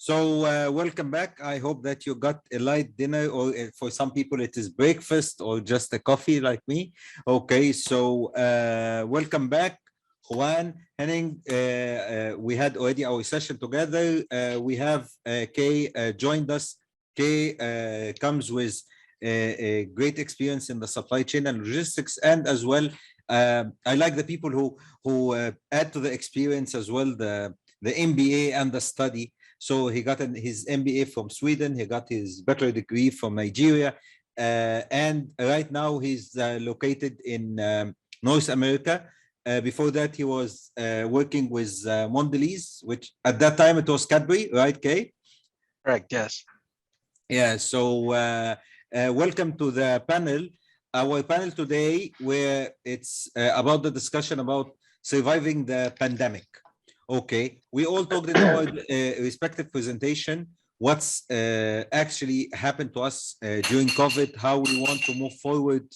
Welcome back. I hope that you got a light dinner, or for some people it is breakfast or just a coffee like me. Okay, so welcome back, Juan, Henning. We had already our session together. We have Kay joined us. Kay comes with a great experience in the supply chain and logistics, and as well, I like the people who add to the experience as well the MBA and the study. So he got his MBA from Sweden. He got his bachelor degree from Nigeria. And right now he's located in North America. Before that, he was working with Mondelez, which at that time it was Cadbury, right, Kay? Correct, yes. Yeah, so welcome to the panel. Our panel today, where it's about the discussion about surviving the pandemic. Okay, we all talked in our respective presentation what's actually happened to us during COVID, how we want to move forward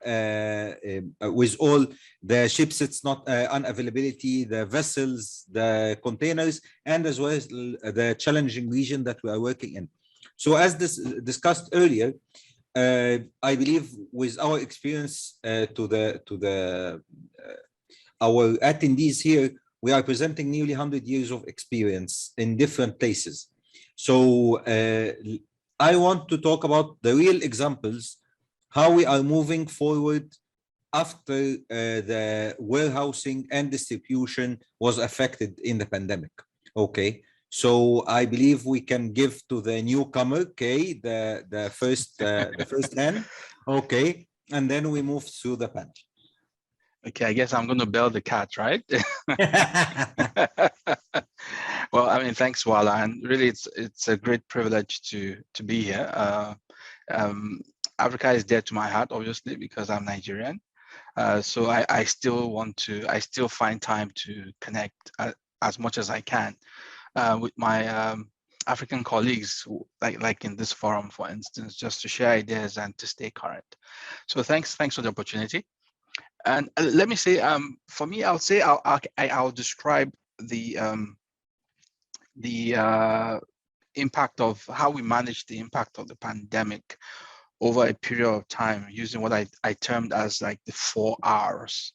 with all the ships, it's not unavailability, the vessels, the containers, and as well as the challenging region that we are working in. So as this discussed earlier, I believe with our experience our attendees here, we are presenting nearly 100 years of experience in different places. So I want to talk about the real examples, how we are moving forward after the warehousing and distribution was affected in the pandemic. Okay, so I believe we can give to the newcomer, okay, the first hand, okay, and then we move through the panel. Okay, I guess I'm going to bail the cat, right? Well, I mean, thanks, Walaa, and really, it's a great privilege to be here. Africa is dear to my heart, obviously, because I'm Nigerian. So I still find time to connect as much as I can with my African colleagues, like in this forum, for instance, just to share ideas and to stay current. So thanks for the opportunity. And let me say, for me, I'll describe the impact of how we managed the impact of the pandemic over a period of time using what I termed as like the 4 R's.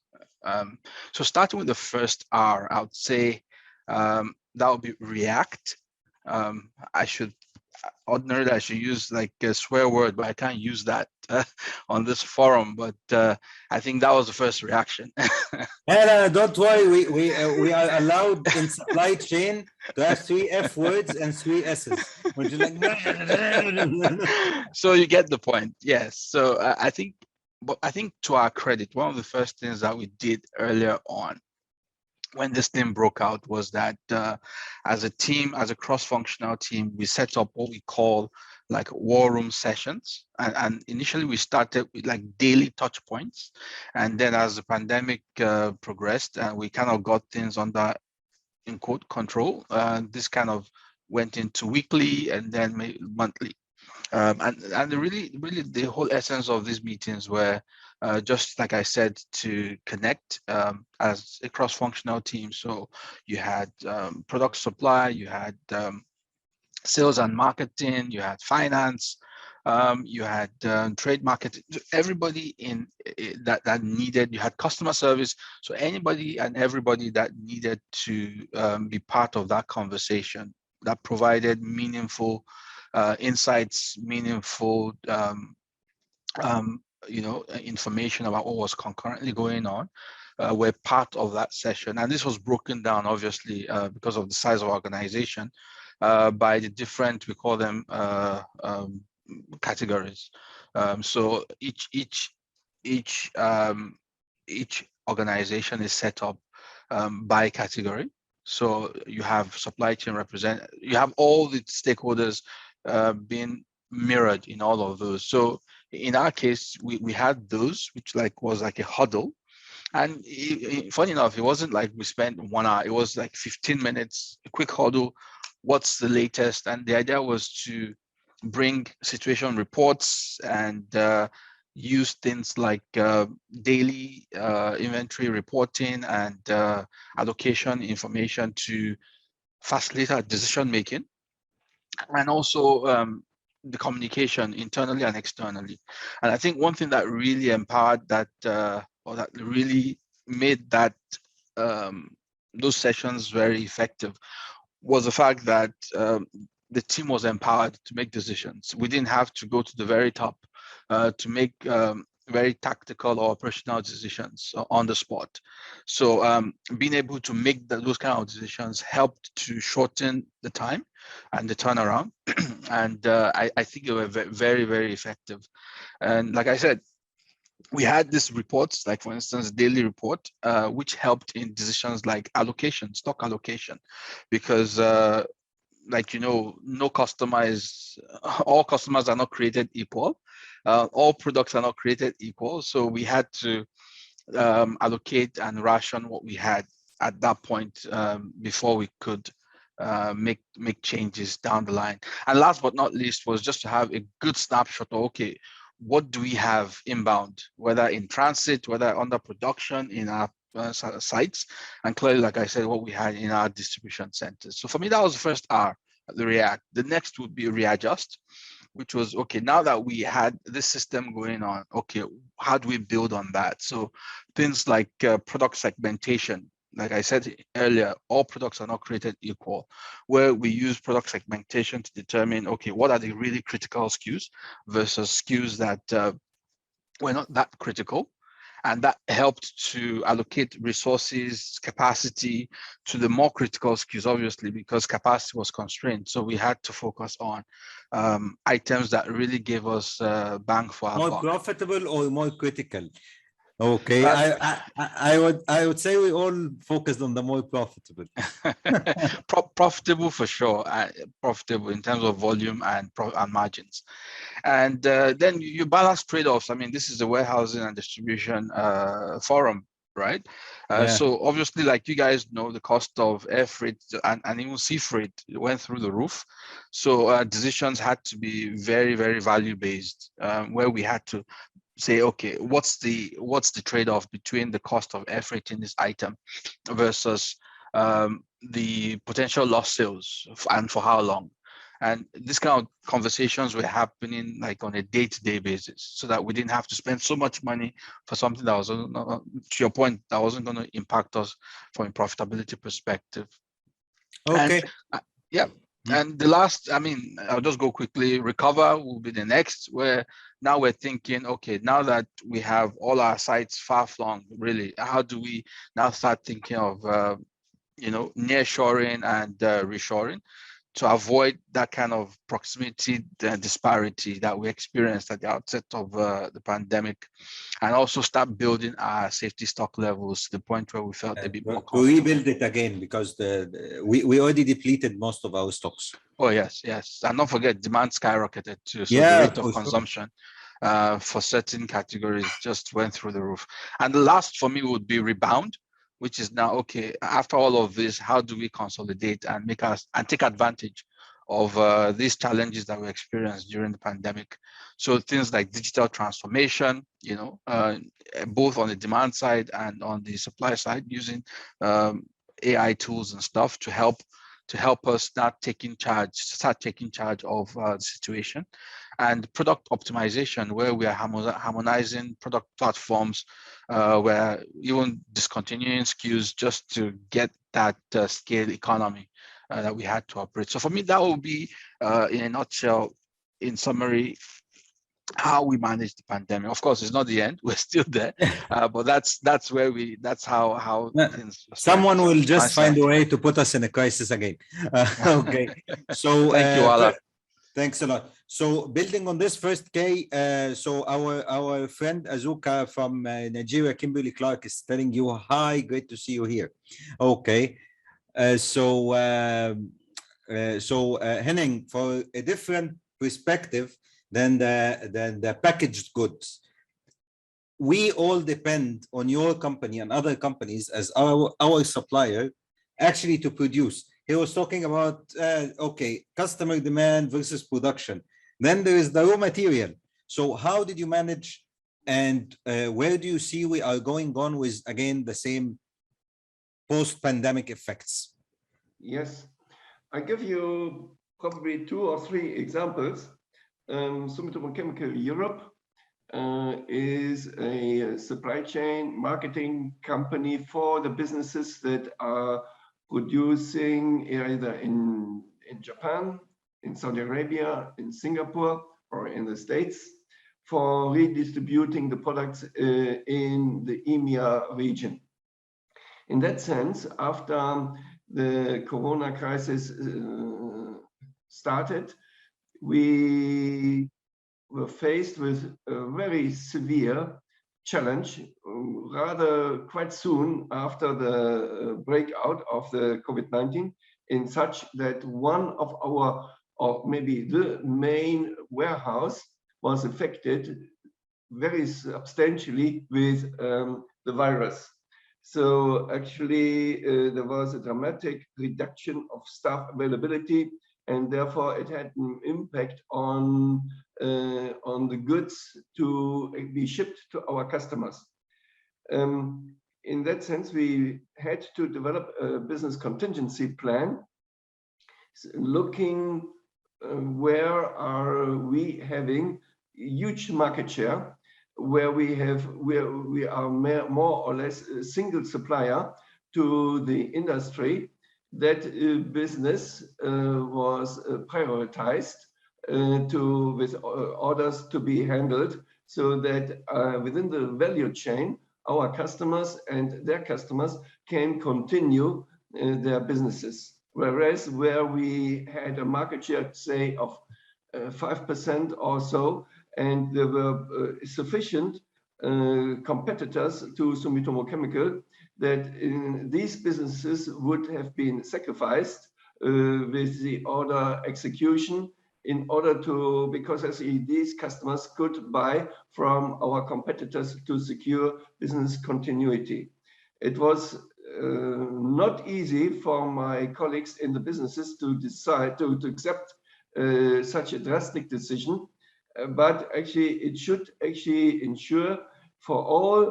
So starting with the first R, I would say that would be react. Ordinarily, I should use like a swear word, but I can't use that on this forum. But I think that was the first reaction. And don't worry, we are allowed in supply chain to have 3 F words and 3 S's. Which is like, so you get the point. Yes. So I think to our credit, one of the first things that we did earlier on when this thing broke out was that as a team, as a cross-functional team, we set up what we call like war room sessions. And initially we started with like daily touch points. And then as the pandemic progressed and we kind of got things under, in quote, control, this kind of went into weekly and then monthly. And really the whole essence of these meetings were just like I said, to connect as a cross-functional team. So you had product supply, you had sales and marketing, you had finance, you had trade marketing, everybody in that needed, you had customer service. So anybody and everybody that needed to be part of that conversation that provided meaningful insights, meaningful information about what was concurrently going on, were part of that session. And this was broken down, obviously, because of the size of organization, by the different, we call them categories. So each organization is set up by category. So you have supply chain you have all the stakeholders being mirrored in all of those. So in our case, we had those, which was like a huddle. And funny enough, it wasn't like we spent 1 hour, it was like 15 minutes, a quick huddle. What's the latest? And the idea was to bring situation reports and use things like daily inventory reporting and allocation information to facilitate our decision making. and also the communication internally and externally. And I think one thing that really empowered that, or that really made that those sessions very effective, was the fact that the team was empowered to make decisions. We didn't have to go to the very top to make very tactical or operational decisions on the spot. So being able to make those kind of decisions helped to shorten the time and the turnaround. And I think they were very, very effective. And like I said, we had these reports, like for instance, daily report, which helped in decisions like allocation, stock allocation, because like, you know, no customer is, all customers are not created equal. All products are not created equal. So we had to allocate and ration what we had at that point before we could make changes down the line. And last but not least was just to have a good snapshot of, okay, what do we have inbound, whether in transit, whether under production in our sites, and clearly, like I said, what we had in our distribution centers. So for me, that was the first R, the react. The next would be readjust, which was, okay, now that we had this system going on, okay, how do we build on that? So things like product segmentation. Like I said earlier, all products are not created equal, where we use product segmentation to determine, okay, what are the really critical SKUs versus SKUs that were not that critical. And that helped to allocate resources, capacity to the more critical SKUs, obviously, because capacity was constrained. So we had to focus on items that really gave us bang for our More buck. profitable or more critical? Okay, Uh, I would say we all focused on the more profitable. Profitable for sure, profitable in terms of volume and margins. And then you balance trade-offs. I mean, this is a warehousing and distribution forum, right? Yeah. So obviously, like you guys know, the cost of air freight and even sea freight went through the roof. So decisions had to be very, very value-based, where we had to say, okay, what's the trade-off between the cost of air freight in this item versus the potential lost sales, and for how long? And this kind of conversations were happening like on a day-to-day basis, so that we didn't have to spend so much money for something that was, to your point, that wasn't going to impact us from a profitability perspective. Okay. And yeah. And the last, I mean, I'll just go quickly. Recover will be the next, where now we're thinking, okay, now that we have all our sites far flung, really, how do we now start thinking of, nearshoring and reshoring, to avoid that kind of proximity disparity that we experienced at the outset of the pandemic, and also start building our safety stock levels to the point where we felt a bit more comfortable. We rebuild it again, because we already depleted most of our stocks. Oh, yes. And don't forget, demand skyrocketed too. So yeah, the rate of consumption for certain categories just went through the roof. And the last for me would be rebound, which is now, okay, after all of this, how do we consolidate and take advantage of these challenges that we experienced during the pandemic? So things like digital transformation, both on the demand side and on the supply side, using AI tools and stuff to help us start taking charge of the situation. And product optimization, where we are harmonizing product platforms, where even discontinuing SKUs just to get that scale economy that we had to operate. So for me, that would be, in a nutshell, in summary, how we manage the pandemic. Of course, it's not the end; we're still there, but that's how things. Someone will just find a way to put us in a crisis again. Okay, so thank you, Walaa. Thanks a lot. So building on this first K, so our friend Azuka from Nigeria, Kimberly Clark, is telling you, hi, great to see you here. Okay, Henning, for a different perspective than the packaged goods, we all depend on your company and other companies as our supplier actually to produce. He was talking about, okay, customer demand versus production. Then there is the raw material. So how did you manage, and where do you see we are going on with, again, the same post-pandemic effects? Yes, I give you probably 2 or 3 examples. Sumitomo Chemical Europe is a supply chain marketing company for the businesses that are producing either in Japan, in Saudi Arabia, in Singapore, or in the States, for redistributing the products in the EMEA region. In that sense, after the Corona crisis started, we were faced with a very severe challenge rather quite soon after the breakout of the COVID-19, in such that one of our, or maybe the main warehouse, was affected very substantially with the virus. So actually there was a dramatic reduction of staff availability, and therefore it had an impact on the goods to be shipped to our customers. In that sense, we had to develop a business contingency plan, looking where are we having huge market share, where we are more or less a single supplier to the industry. That business was prioritized with orders to be handled, so that within the value chain, our customers and their customers can continue their businesses. Whereas where we had a market share, say, of 5% or so, and there were sufficient competitors to Sumitomo Chemical, that in these businesses would have been sacrificed with the order execution in order to, because these customers could buy from our competitors to secure business continuity. It was not easy for my colleagues in the businesses to decide to accept such a drastic decision, but actually it should actually ensure for all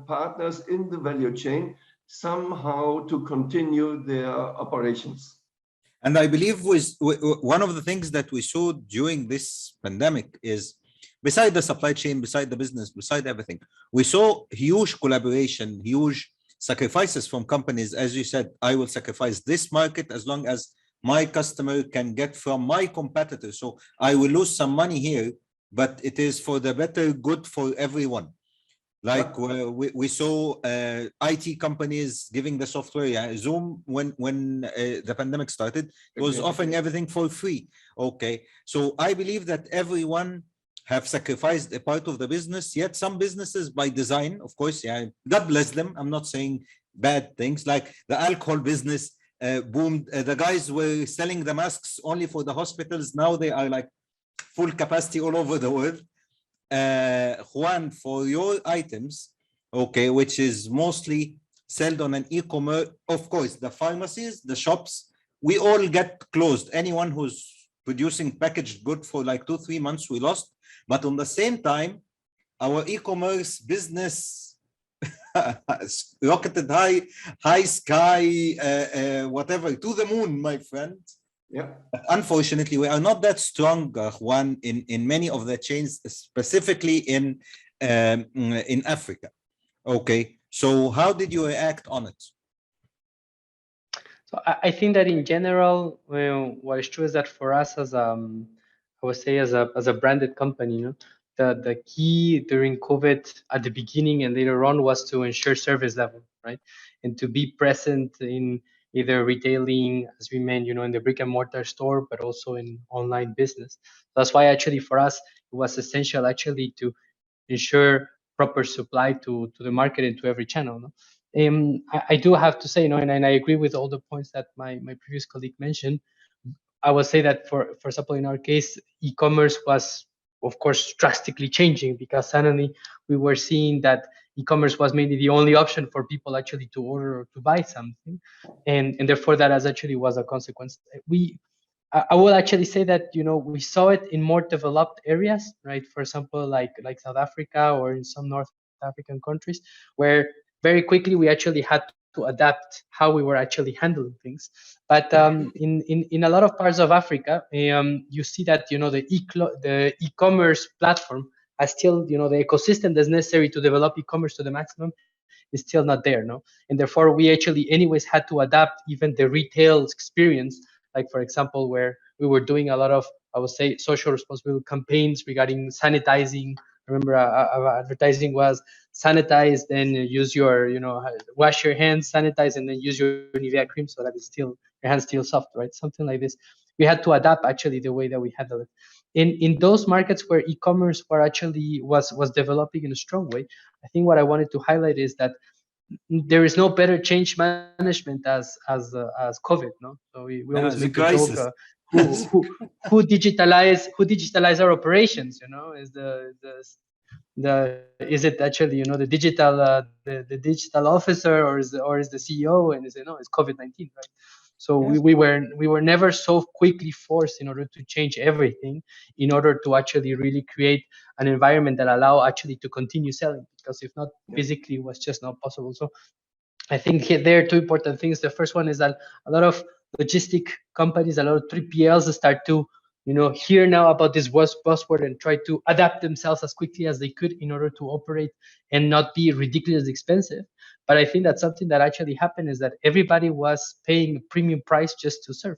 partners in the value chain somehow to continue their operations. And I believe one of the things that we saw during this pandemic is, beside the supply chain, beside the business, beside everything, we saw huge collaboration, huge sacrifices from companies. As you said, I will sacrifice this market as long as my customer can get from my competitor. So I will lose some money here, but it is for the better good for everyone. Like we saw IT companies giving the software. Zoom, when the pandemic started, it was offering everything for free. Okay, so I believe that everyone have sacrificed a part of the business. Yet some businesses, by design, of course, God bless them. I'm not saying bad things. Like the alcohol business boomed. The guys were selling the masks only for the hospitals. Now they are like full capacity all over the world. Juan, for your items, okay, which is mostly sold on an e-commerce, of course, the pharmacies, the shops, we all get closed. Anyone who's producing packaged good for like 2-3 months, we lost. But on the same time, our e-commerce business rocketed high sky, whatever, to the moon, my friend. Yeah. Unfortunately, we are not that strong, Juan, in many of the chains, specifically in Africa. Okay, so how did you react on it? So I think that in general, what is true is that for us as I would say as a branded company, the key during COVID at the beginning and later on was to ensure service level, right, and to be present in either retailing, as we mentioned, in the brick and mortar store, but also in online business. That's why actually for us it was essential actually to ensure proper supply to the market and to every channel. I do have to say, and I agree with all the points that my previous colleague mentioned. I would say that for example, in our case, e-commerce was, of course, drastically changing, because suddenly we were seeing that e-commerce was maybe the only option for people actually to order or to buy something, and therefore that as actually was a consequence. I will actually say that we saw it in more developed areas, right? For example, like South Africa or in some North African countries, where very quickly we actually had to adapt how we were actually handling things. But in a lot of parts of Africa, you see that the e-commerce platform has still the ecosystem that's necessary to develop e-commerce to the maximum is still not there, no? And therefore, we actually anyways had to adapt even the retail experience, like for example, where we were doing a lot of, I would say, social responsibility campaigns regarding sanitizing. I remember our advertising was sanitize, then use your, wash your hands, sanitize, and then use your Nivea cream so that it's still, your hands still soft, right? Something like this. We had to adapt actually the way that we handle it. In those markets where e-commerce were actually was developing in a strong way, I think what I wanted to highlight is that there is no better change management as COVID, no? So we always Yeah, make the the joke, crisis. who digitalize our operations, is the is it actually the digital the digital officer, or is the CEO? And they say no, it's COVID-19, right? So Yes. we were never so quickly forced in order to change everything, in order to actually really create an environment that allow actually to continue selling, because if not, physically it was just not possible. So I think there are two important things. The first one is that a lot of logistic companies, a lot of 3PLs start to, hear now about this buzzword and try to adapt themselves as quickly as they could in order to operate and not be ridiculously expensive. But I think that something that actually happened is that everybody was paying a premium price just to serve.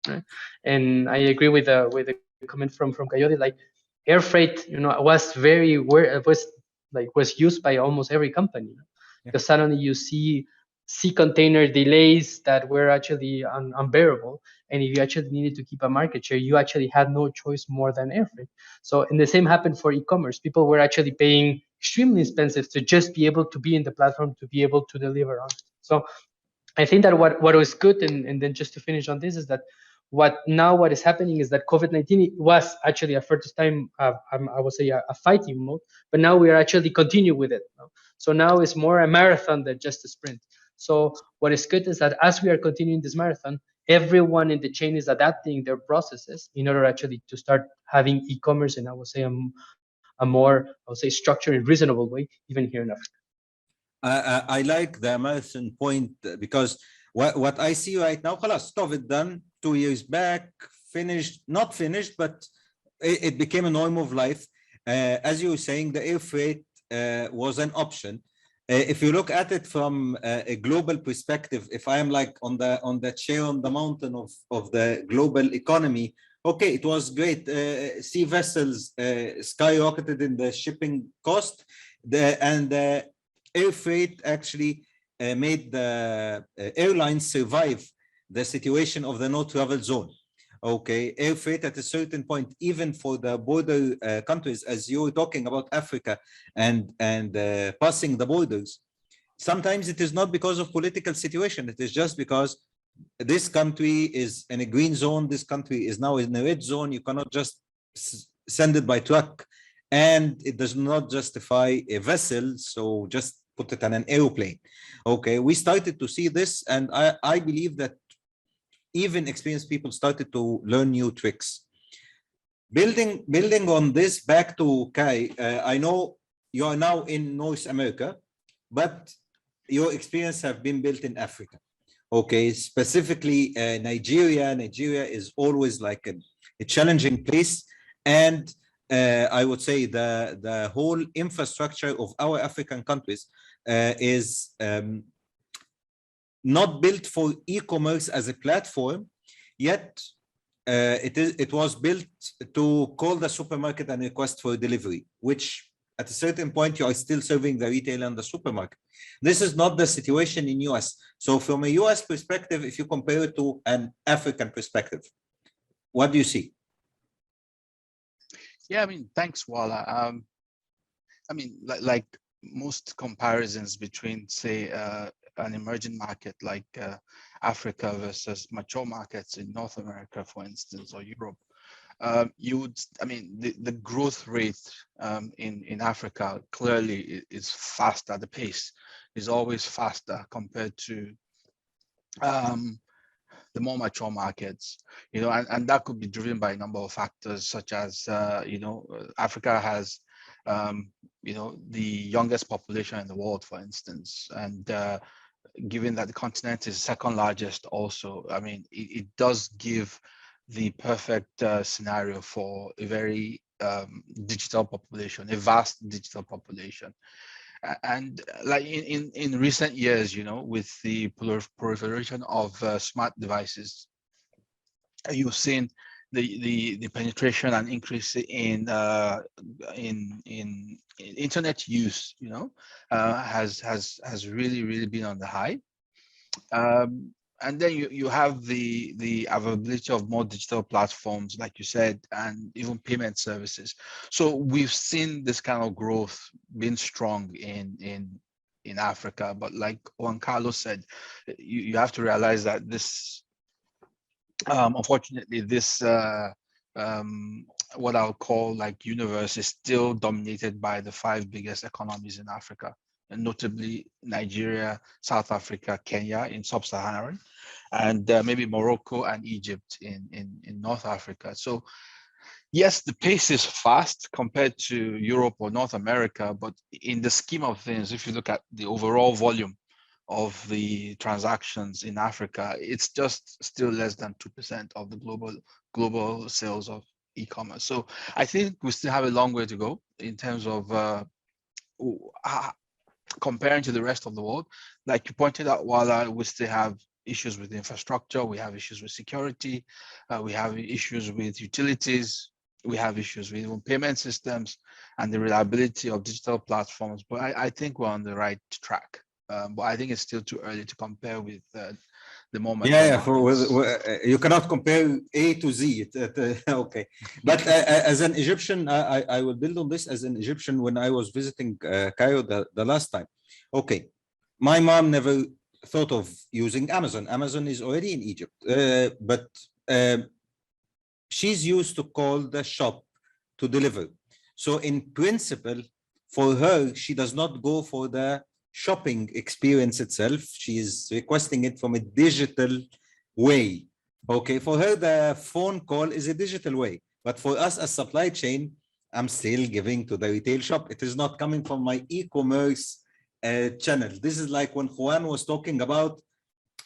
Right? And I agree with the comment from Coyote, like air freight, was used by almost every company. Because suddenly you see sea container delays that were actually unbearable, and if you actually needed to keep a market share, you actually had no choice more than air freight. So, and the same happened for e-commerce. People were actually paying extremely expensive to just be able to be in the platform, to be able to deliver on it. So I think that what was good, and then just to finish on this, is that what is happening is that COVID-19 was actually a first time, I would say, a fighting mode, but now we are actually continue with it. So now it's more a marathon than just a sprint. So what is good is that as we are continuing this marathon, everyone in the chain is adapting their processes in order actually to start having e-commerce, and I would say a more, I would say, structured and reasonable way, even here in Africa. I like the marathon point because what I see right now, خلاص, COVID done 2 years back, finished, not finished, but it became a norm of life. As you were saying, the air freight was an option. If you look at it from a global perspective, if I am like on the chair on the mountain of the global economy, okay, it was great. Sea vessels skyrocketed in the shipping cost, and air freight actually made the airlines survive the situation of the no travel zone. Okay, air freight at a certain point, even for the border countries, as you were talking about Africa and passing the borders, sometimes it is not because of political situation. It is just because this country is in a green zone. This country is now in a red zone. You cannot just send it by truck, and it does not justify a vessel. So just put it on an airplane. Okay, we started to see this, and I believe that even experienced people started to learn new tricks. Building on this, back to Kai, I know you are now in North America, but your experience have been built in Africa. Okay, specifically Nigeria. Nigeria is always like a challenging place, and I would say the whole infrastructure of our African countries is not built for e-commerce as a platform, yet it was built to call the supermarket and request for delivery, which at a certain point you are still serving the retailer and the supermarket. This is not the situation in US. So from a US perspective, if you compare it to an African perspective, what do you see? Yeah, I mean, thanks, Walaa. I mean, like most comparisons between, say, an emerging market like Africa versus mature markets in North America, for instance, or Europe, I mean, the growth rate in Africa clearly is faster. The pace is always faster compared to the more mature markets, and that could be driven by a number of factors, such as, Africa has, the youngest population in the world, for instance, and given that the continent is second largest also, I mean, it does give the perfect scenario for a very digital population, a vast digital population. And like in recent years, you know, with the proliferation of smart devices, you've seen the penetration and increase in internet use, you know, has really been on the high. And then you have the availability of more digital platforms, like you said, and even payment services. So we've seen this kind of growth being strong in Africa. But like Juan Carlos said, you have to realize that this, unfortunately, this what I'll call like universe is still dominated by the 5 biggest economies in Africa, and notably Nigeria, South Africa, Kenya in sub-Saharan, and maybe Morocco and Egypt in North Africa. So yes, the pace is fast compared to Europe or North America, but in the scheme of things, if you look at the overall volume of the transactions in Africa, it's just still less than 2% of the global sales of e-commerce. So I think we still have a long way to go in terms of comparing to the rest of the world. Like you pointed out, Walaa, we still have issues with infrastructure, we have issues with security, we have issues with utilities, we have issues with even payment systems and the reliability of digital platforms. But I think we're on the right track. But I think it's still too early to compare with the moment. Yeah, you cannot compare A to Z. Okay, but as an Egyptian, I will build on this. As an Egyptian, when I was visiting Cairo the last time, okay, my mom never thought of using Amazon. Amazon is already in Egypt, but she's used to call the shop to deliver. So in principle, for her, she does not go for the shopping experience itself. She is requesting it from a digital way. Okay, for her, the phone call is a digital way. But for us as supply chain, I'm still giving to the retail shop. It is not coming from my e-commerce channel. This is like when Juan was talking about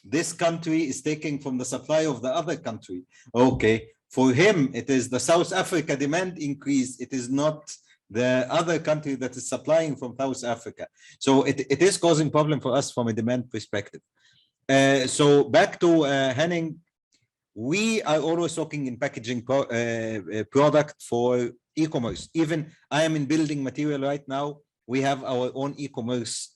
this country is taking from the supply of the other country. Okay, for him, it is the South Africa demand increase. It is not the other country that is supplying from South Africa. So it is causing problem for us from a demand perspective. So back to Henning, we are always talking in packaging product for e-commerce. Even I am in building material right now. We have our own e-commerce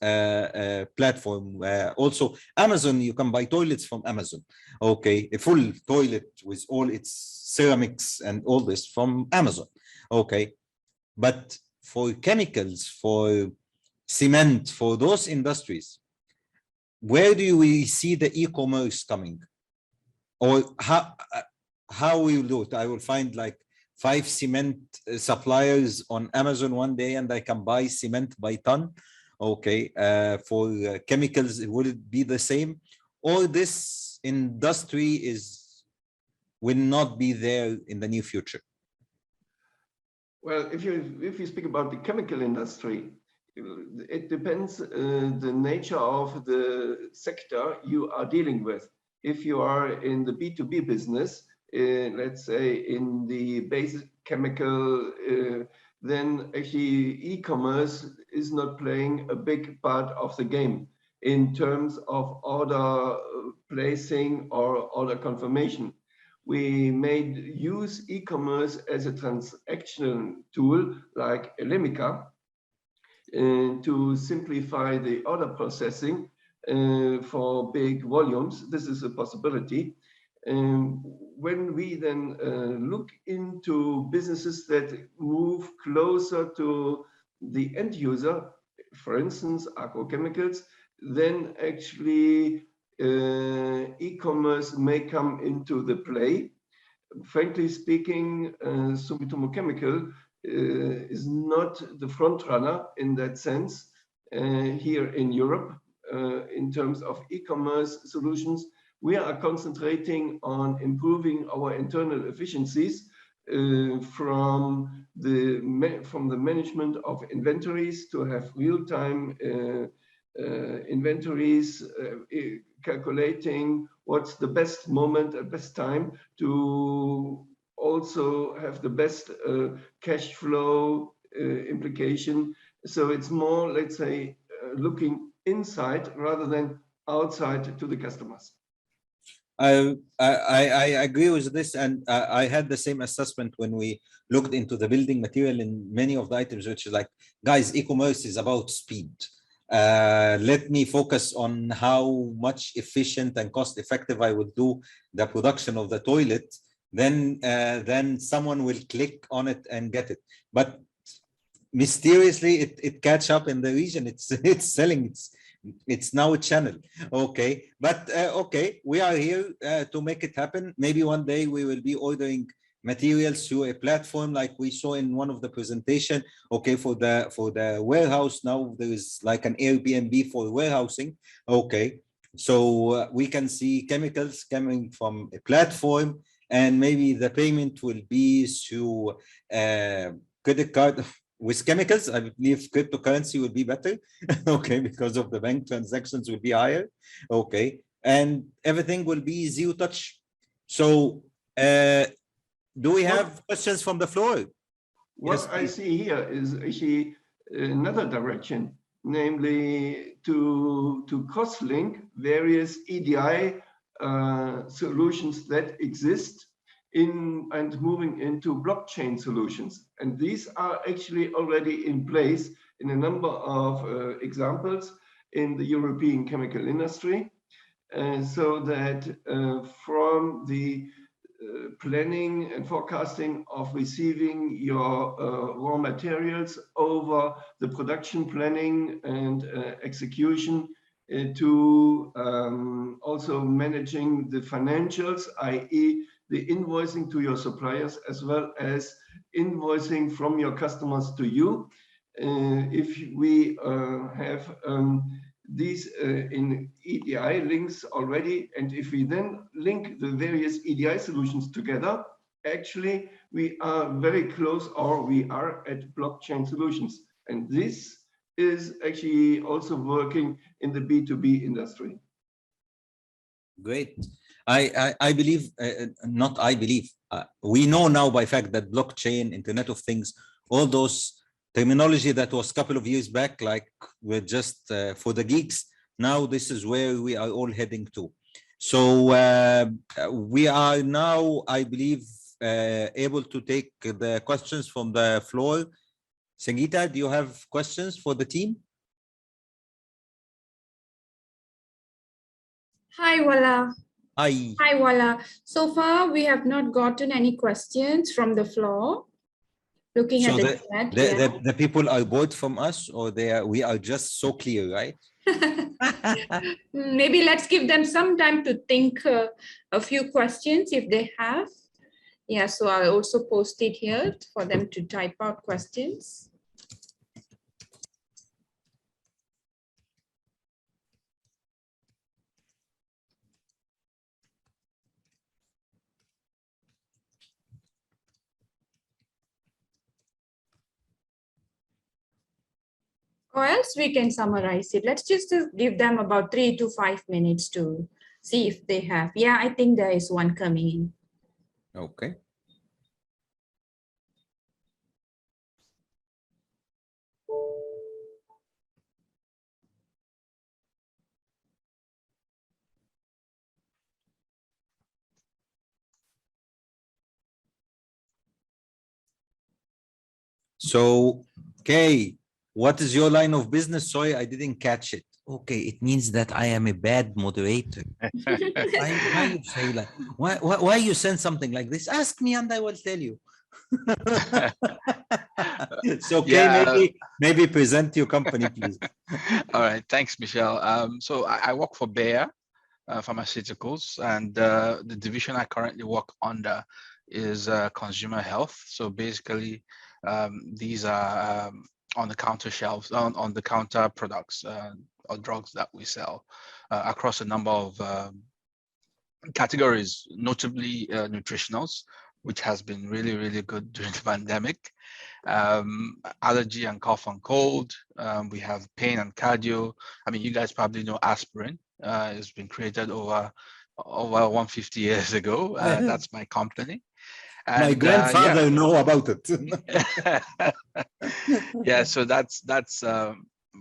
platform. Also, Amazon, you can buy toilets from Amazon. Okay, a full toilet with all its ceramics and all this from Amazon. Okay, but for chemicals, for cement, for those industries, where do we see the e-commerce coming? Or how we will do it? I will find like 5 cement suppliers on Amazon one day and I can buy cement by ton. Okay, for chemicals, will it be the same? Or this industry will not be there in the near future? Well, if you speak about the chemical industry, it depends the nature of the sector you are dealing with. If you are in the B2B business, let's say in the basic chemical, then actually e-commerce is not playing a big part of the game in terms of order placing or order confirmation. We made use e-commerce as a transactional tool like Elemica to simplify the order processing for big volumes. This is a possibility. When we then look into businesses that move closer to the end user, for instance, agrochemicals, then actually e-commerce may come into the play. Frankly speaking, Sumitomo Chemical is not the front runner in that sense here in Europe in terms of e-commerce solutions. We are concentrating on improving our internal efficiencies from the management of inventories to have real-time inventories, calculating what's the best moment at best time to also have the best cash flow implication. So it's more, let's say, looking inside rather than outside to the customers. I agree with this, and I had the same assessment when we looked into the building material in many of the items, which is like, guys, e-commerce is about speed. Let me focus on how much efficient and cost effective I would do the production of the toilet. Then someone will click on it and get it. But mysteriously, it catch up in the region. It's selling. It's now a channel. Okay, but okay, we are here to make it happen. Maybe one day we will be ordering materials through a platform like we saw in one of the presentation. Okay, for the warehouse, now there is like an Airbnb for warehousing. Okay, so we can see chemicals coming from a platform, and maybe the payment will be through credit card. With chemicals, I believe cryptocurrency will be better. Okay, because of the bank transactions will be higher. Okay, and everything will be zero touch. So do we have questions from the floor? What Yes, I please. see here is actually another direction, namely to cross-link various EDI solutions that exist and moving into blockchain solutions. And these are actually already in place in a number of examples in the European chemical industry. So that from the planning and forecasting of receiving your raw materials over the production planning and execution to also managing the financials, i.e. the invoicing to your suppliers, as well as invoicing from your customers to you. If we have these in EDI links already, and if we then link the various EDI solutions together, actually we are very close, or we are at blockchain solutions. And this is actually also working in the B2B industry. Great. I believe, not I believe, we know now by fact that blockchain, Internet of Things, all those terminology that was a couple of years back, like we're just for the geeks, now this is where we are all heading to. So we are now, I believe, able to take the questions from the floor. Sangeeta, do you have questions for the team? Hi, Walaa. Hi. Hi, Walaa. So far, we have not gotten any questions from the floor. Looking at the chat, the people are bored from us, or we are just so clear, right? Maybe let's give them some time to think a few questions if they have. Yeah, so I'll also post it here for them to type out questions. Or else we can summarize it. Let's just give them about 3 to 5 minutes to see if they have. Yeah, I think there is one coming in. Okay. So, Kay, what is your line of business? Sorry, I didn't catch it. Okay, it means that I am a bad moderator. Why you say like, why you send something like this? Ask me and I will tell you. So, Kay, Yeah. maybe present your company, please. All right, thanks, Michelle. So I work for Bayer Pharmaceuticals, and the division I currently work under is consumer health. So basically, these are on the counter shelves, on the counter products or drugs that we sell across a number of categories, notably nutritionals, which has been really, really good during the pandemic. Allergy and cough and cold. We have pain and cardio. I mean, you guys probably know aspirin. It's been created over 150 years ago. That's my company. And, my grandfather know about it. Yeah, so that's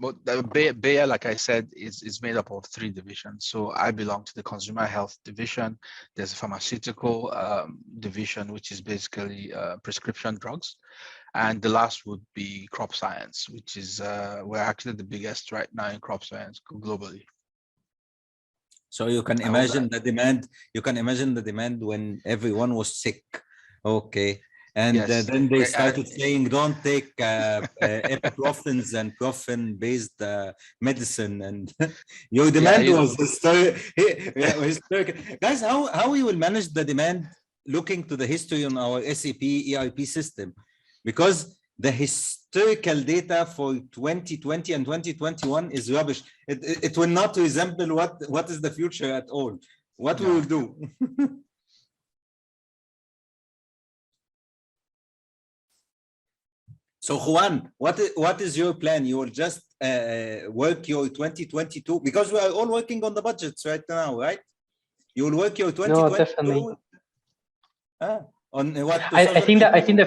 but Bayer, like I said, is made up of 3 divisions. So I belong to the consumer health division. There's a pharmaceutical division, which is basically prescription drugs. And the last would be crop science, which is we're actually the biggest right now in crop science globally. So you can imagine the demand. You can imagine the demand when everyone was sick. Okay. And Yes. then they started saying, don't take ibuprofens and profen-based medicine. And your demand was historic. Guys, how we will manage the demand looking to the history on our SAP ERP system? Because the historical data for 2020 and 2021 is rubbish. It will not resemble what is the future at all. What we will do. So Juan, what is your plan? You will just work your 2022, because we are all working on the budgets right now, right? You will work your 2022. No, definitely. On what? I think the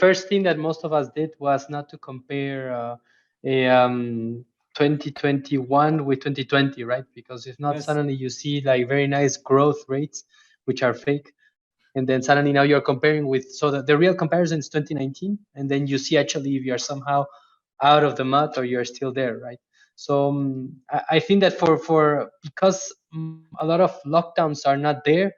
first thing that most of us did was not to compare 2021 with 2020, right? Because if not, suddenly you see like very nice growth rates, which are fake. And then suddenly now you're comparing with, so the real comparison is 2019. And then you see actually if you're somehow out of the mud or you're still there, right? So I think that because a lot of lockdowns are not there,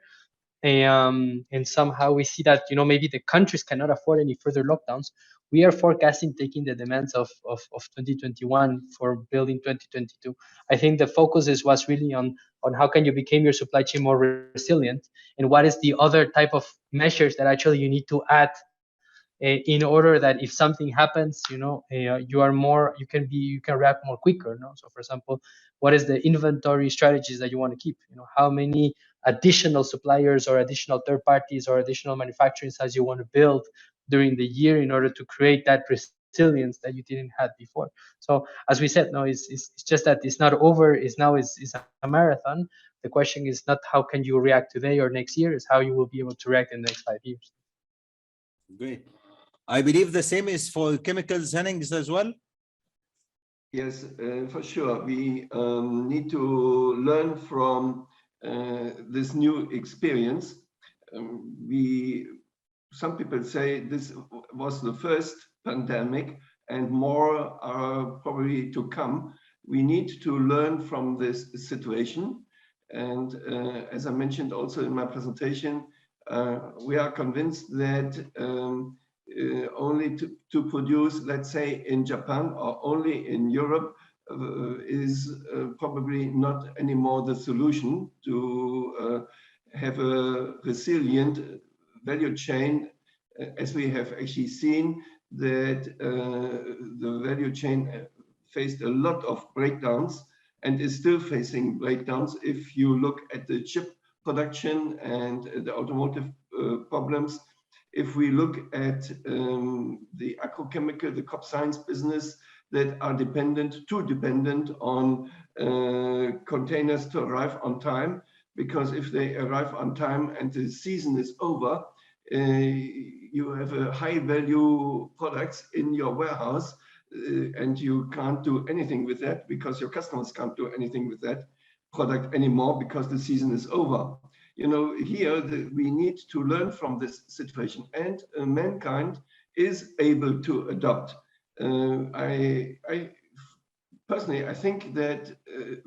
and somehow we see that, maybe the countries cannot afford any further lockdowns. We are forecasting taking the demands of 2021 for building 2022. I think the focus was really on how can you become your supply chain more resilient, and what is the other type of measures that actually you need to add in order that if something happens, you can react more quicker. No? So for example, what is the inventory strategies that you want to keep? How many additional suppliers or additional third parties or additional manufacturing sites you want to build during the year in order to create that resilience that you didn't have before. So as we said, no, it's just that it's not over. It's a marathon. The question is not how can you react today or next year, is how you will be able to react in the next 5 years. Great. I believe the same is for chemicals, Henning, as well. Yes, for sure. We need to learn from this new experience. Some people say this was the first pandemic and more are probably to come. We need to learn from this situation. And as I mentioned also in my presentation, we are convinced that only to produce, let's say, in Japan or only in Europe is probably not anymore the solution to have a resilient value chain, as we have actually seen that the value chain faced a lot of breakdowns and is still facing breakdowns. If you look at the chip production and the automotive problems, if we look at the agrochemical, the crop science business that are too dependent on containers to arrive on time, because if they arrive on time and the season is over, you have a high value products in your warehouse and you can't do anything with that because your customers can't do anything with that product anymore because the season is over. Here we need to learn from this situation, and mankind is able to adopt. I personally, I think that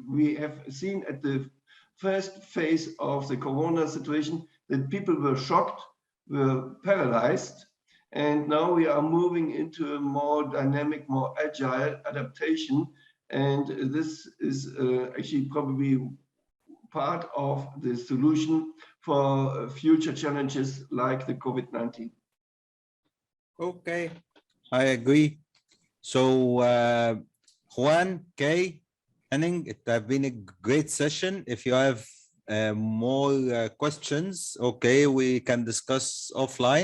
we have seen at the first phase of the corona situation that people were shocked, were paralyzed, and now we are moving into a more dynamic, more agile adaptation, and this is actually probably part of the solution for future challenges like the COVID-19. Okay, I agree. So Juan, Kay, Henning, it has been a great session. If you have more questions, okay, we can discuss offline.